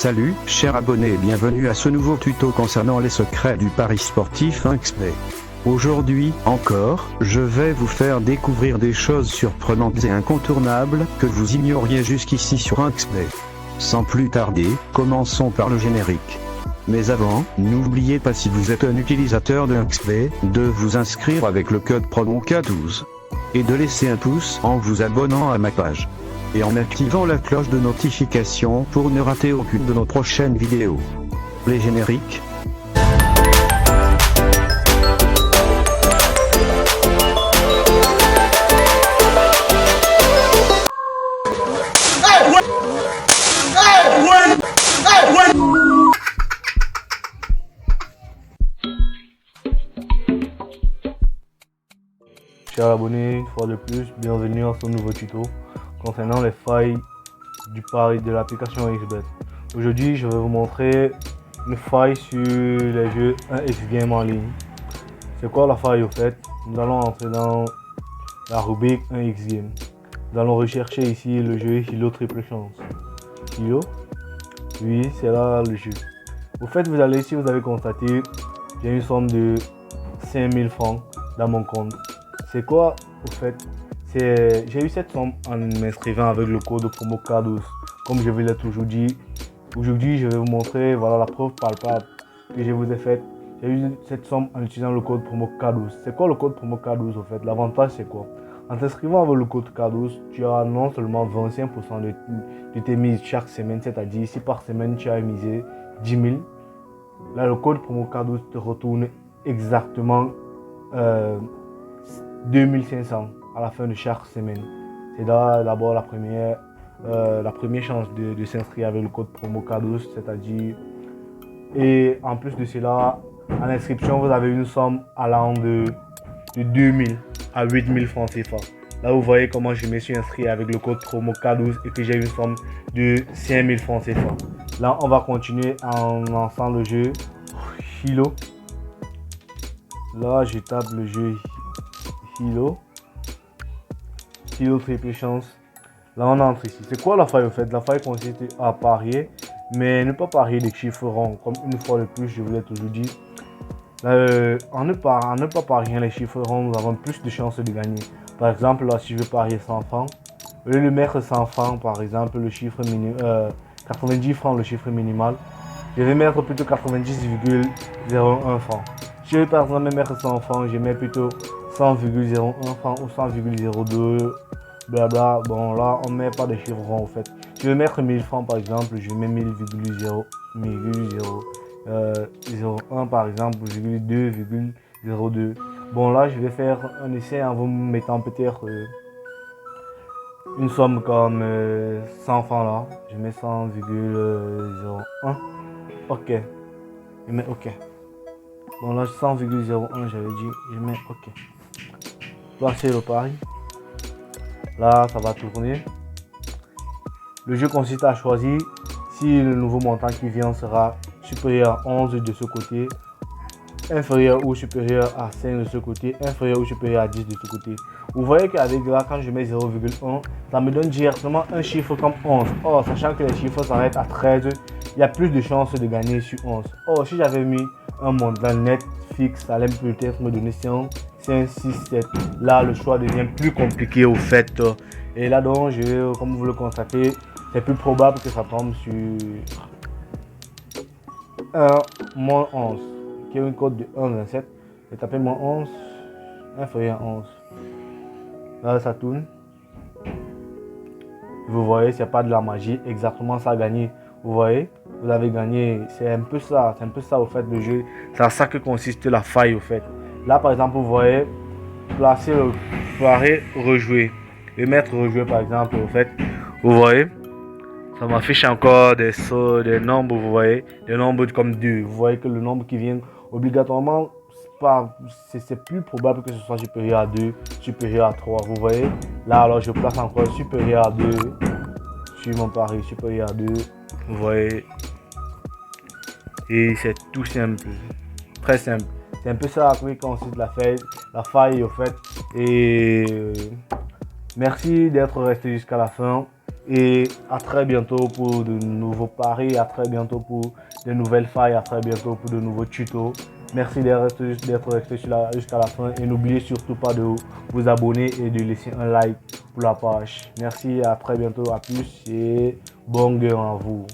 Salut, chers abonnés et bienvenue à ce nouveau tuto concernant les secrets du pari sportif 1xBet. Aujourd'hui, encore, je vais vous faire découvrir des choses surprenantes et incontournables que vous ignoriez jusqu'ici sur 1xBet. Sans plus tarder, commençons par le générique. Mais avant, n'oubliez pas, si vous êtes un utilisateur de 1xBet, de vous inscrire avec le code promo K12. Et de laisser un pouce en vous abonnant à ma page. Et en activant la cloche de notification pour ne rater aucune de nos prochaines vidéos. Les génériques. Chers abonnés, une fois de plus, bienvenue à ce nouveau tuto concernant les failles du pari de l'application 1xBet. Aujourd'hui, je vais vous montrer une faille sur les jeux 1xGame en ligne. C'est quoi la faille au fait? Nous allons entrer dans la rubrique 1xGame. Nous allons rechercher ici le jeu Hilo Triple Chance. Hilo? Oui, c'est là le jeu. Au fait, vous allez ici, vous avez constaté, j'ai une somme de 5000 francs dans mon compte. C'est quoi au fait? J'ai eu cette somme en m'inscrivant avec le code promo K12. Comme je vous l'ai toujours dit, aujourd'hui je vais vous montrer voilà, la preuve palpable que je vous ai faite. J'ai eu cette somme en utilisant le code promo K12. C'est quoi le code promo K12 au fait? L'avantage c'est quoi? En t'inscrivant avec le code K12, tu as non seulement 25% de tes mises chaque semaine, c'est-à-dire si par semaine tu as misé 10 000, là le code promo K12 te retourne exactement 2500 à la fin de chaque semaine. C'est d'abord la première chance de s'inscrire avec le code promo K12, c'est-à-dire, et en plus de cela, en inscription vous avez une somme allant de 2000 à 8000 francs CFA. Là vous voyez comment je me suis inscrit avec le code promo K12 et que j'ai une somme de 5000 francs CFA. Là on va continuer en lançant le jeu Hilo. Là je tape le jeu Hilo Triple Chance. Là on entre ici. C'est quoi la faille au fait? La faille consiste à parier, mais ne pas parier des chiffres ronds. Comme une fois de plus, je vous l'ai toujours dit. En ne pas parier les chiffres ronds, nous avons plus de chances de gagner. Par exemple, là si je veux parier 100 francs, au lieu de mettre 100 francs, par exemple, le chiffre 90 francs le chiffre minimal, je vais mettre plutôt 90,01 francs. Si je veux par exemple mettre 100 francs, je mets plutôt 100,01 francs ou 100,02 blabla. Bon là on met pas de chiffres ronds en fait. Si je veux mettre 1000 francs par exemple, je mets 1000,01 par exemple, 2,02. Bon là je vais faire un essai en vous mettant peut-être une somme comme 100 francs là. Je mets 100,01. Ok. Je mets ok. Bon là 100,01 j'avais dit, je mets ok. Placer le pari. Là ça va tourner. Le jeu consiste à choisir si le nouveau montant qui vient sera supérieur à 11 de ce côté, inférieur ou supérieur à 5 de ce côté, inférieur ou supérieur à 10 de ce côté. Vous voyez qu'avec là quand je mets 0,1, ça me donne directement un chiffre comme 11. Or sachant que les chiffres s'arrêtent à 13, il y a plus de chances de gagner sur 11. Or si j'avais mis un montant net fixe, ça allait peut-être me donner 5, 6, 7. Là le choix devient plus compliqué au fait. Et là donc, comme vous le constatez, c'est plus probable que ça tombe sur 1-11, qui est une cote de 1,27. Je vais taper -11, inférieur à 11. Là ça tourne. Vous voyez, c'est pas de la magie, exactement ça a gagné. Vous voyez, vous avez gagné. C'est un peu ça au fait le jeu. C'est à ça que consiste la faille au fait. Là par exemple, vous voyez, placer le pari rejouer. Et mettre rejouer par exemple au fait. Vous voyez, ça m'affiche encore des nombres, vous voyez, des nombres comme 2. Vous voyez que le nombre qui vient obligatoirement, c'est plus probable que ce soit supérieur à 2, supérieur à 3. Vous voyez, là alors je place encore supérieur à 2 sur mon pari, supérieur à 2. Vous voyez, et c'est tout simple, très simple. C'est un peu ça qui consiste la faille au fait. Et merci d'être resté jusqu'à la fin. Et à très bientôt pour de nouveaux paris, à très bientôt pour de nouvelles failles, à très bientôt pour de nouveaux tutos. Merci d'être resté jusqu'à la fin et n'oubliez surtout pas de vous abonner et de laisser un like pour la page. Merci, à très bientôt, à plus et bon gain à vous.